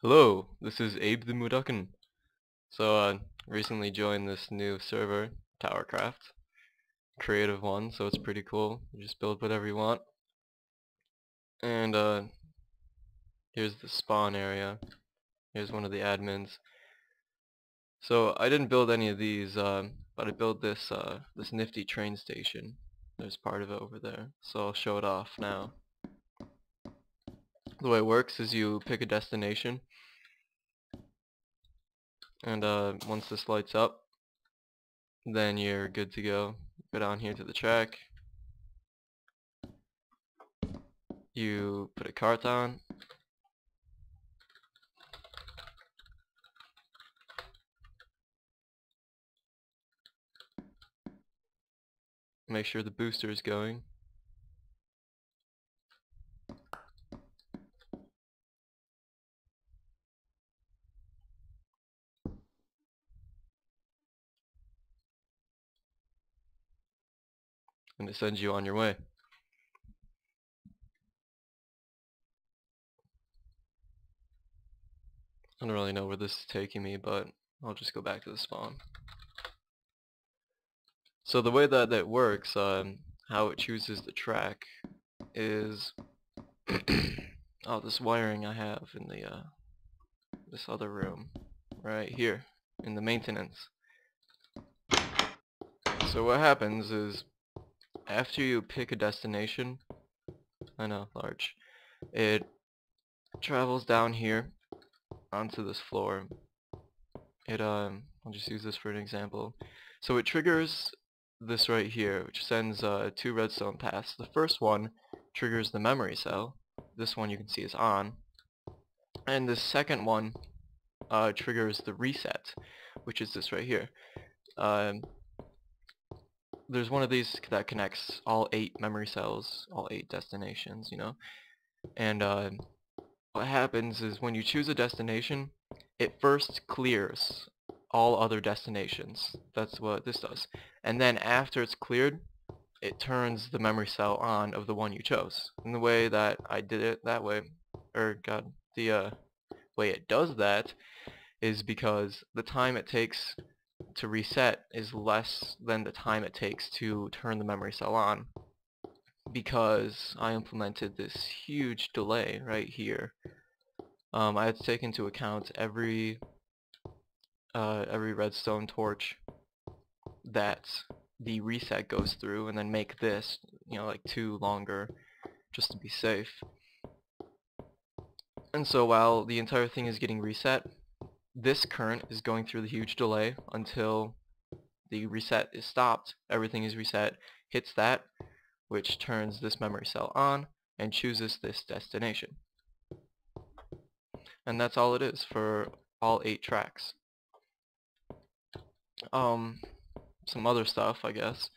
Hello, this is Abe the Mooducken. Recently joined this new server, Towercraft. Creative one, so it's pretty cool. You just build whatever you want. And here's the spawn area. Here's one of the admins. So I didn't build any of these, but I built this nifty train station. There's part of it over there, so I'll show it off now. The way it works is you pick a destination, and once this lights up, then you're good to go. Go down here to the track. You put a cart on. Make sure the booster is going. And it sends you on your way. I don't really know where this is taking me, but I'll just go back to the spawn. So the way that works, how it chooses the track is oh, this wiring I have in the this other room right here in the maintenance. So what happens is after you pick a destination, I know, large, it travels down here onto this floor. I'll just use this for an example. So it triggers this right here, which sends two redstone paths. The first one triggers the memory cell. This one you can see is on. And the second one triggers the reset, which is this right here. There's one of these that connects all 8 memory cells, all 8 destinations, you know. And what happens is when you choose a destination, it first clears all other destinations. That's what this does. And then after it's cleared, it turns the memory cell on of the one you chose. And the way that I did it that way, the way it does that is because the time it takes to reset is less than the time it takes to turn the memory cell on, because I implemented this huge delay right here. I had to take into account every redstone torch that the reset goes through, and then make this, you know, like 2 longer, just to be safe. And so while the entire thing is getting reset, this current is going through the huge delay until the reset is stopped, everything is reset, hits that, which turns this memory cell on and chooses this destination. And that's all it is for all 8 tracks. Some other stuff, I guess.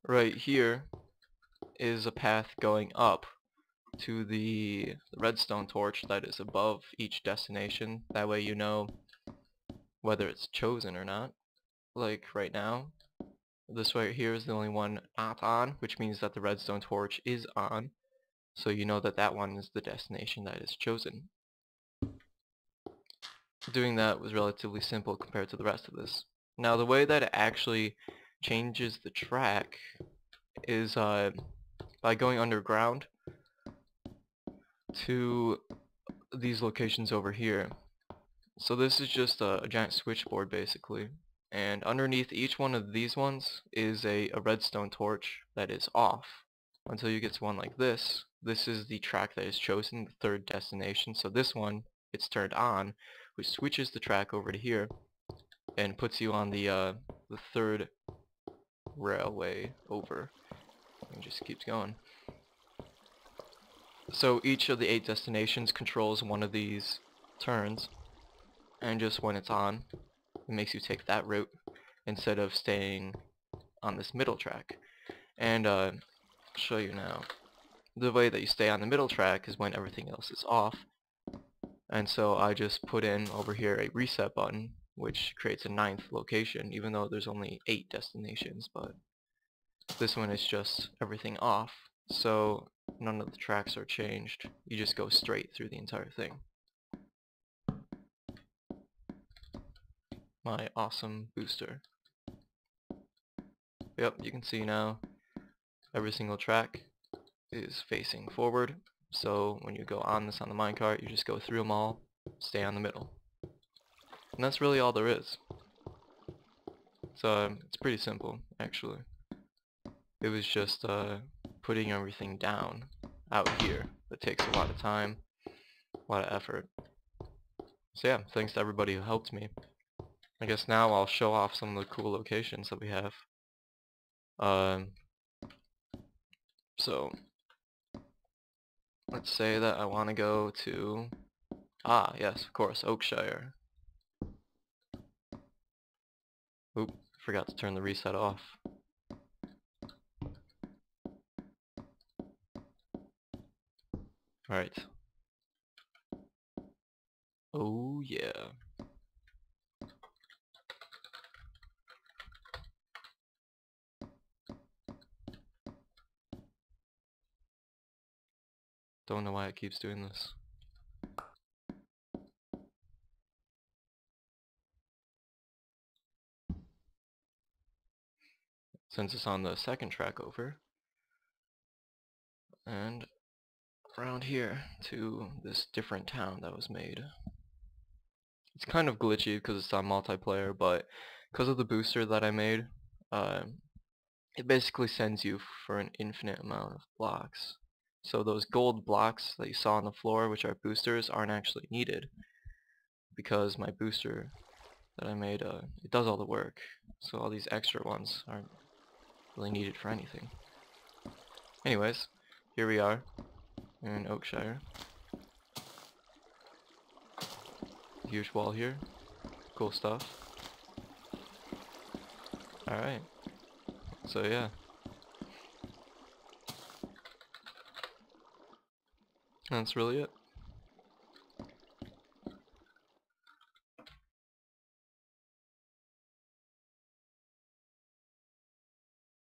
Right here is a path going up to the redstone torch that is above each destination. That way you know whether it's chosen or not. Like right now, this right here is the only one not on, which means that the redstone torch is on. So you know that that one is the destination that is chosen. Doing that was relatively simple compared to the rest of this. Now the way that it actually changes the track is by going underground to these locations over here. So this is just a giant switchboard basically, and underneath each one of these ones is a redstone torch that is off until you get to one like this. This is the track that is chosen, the 3rd destination. So this one, it's turned on, which switches the track over to here and puts you on the 3rd railway over, and just keeps going. So each of the 8 destinations controls one of these turns, and just when it's on, it makes you take that route instead of staying on this middle track. And I'll show you now. The way that you stay on the middle track is when everything else is off. And so I just put in over here a reset button, which creates a 9th location, even though there's only 8 destinations, but this one is just everything off, so none of the tracks are changed. You just go straight through the entire thing. my awesome booster. Yep, you can see now every single track is facing forward, so when you go on this on the minecart, you just go through them all, stay on the middle. And that's really all there is. So it's pretty simple, actually. It was just putting everything down out here. That takes a lot of time, a lot of effort. So yeah, thanks to everybody who helped me. I guess now I'll show off some of the cool locations that we have. So let's say that I want to go to, yes, of course, Oakshire. Oop, forgot to turn the reset off. Alright. Oh yeah. Don't know why it keeps doing this. Since it's on the second track over. And around here to this different town that was made. It's kind of glitchy because it's on multiplayer, but because of the booster that I made, it basically sends you for an infinite amount of blocks. So those gold blocks that you saw on the floor, which are boosters, aren't actually needed because my booster that I made, it does all the work. So all these extra ones aren't really needed for anything. Anyways, here we are in Oakshire. Huge wall here. Cool stuff. Alright. So yeah. That's really it.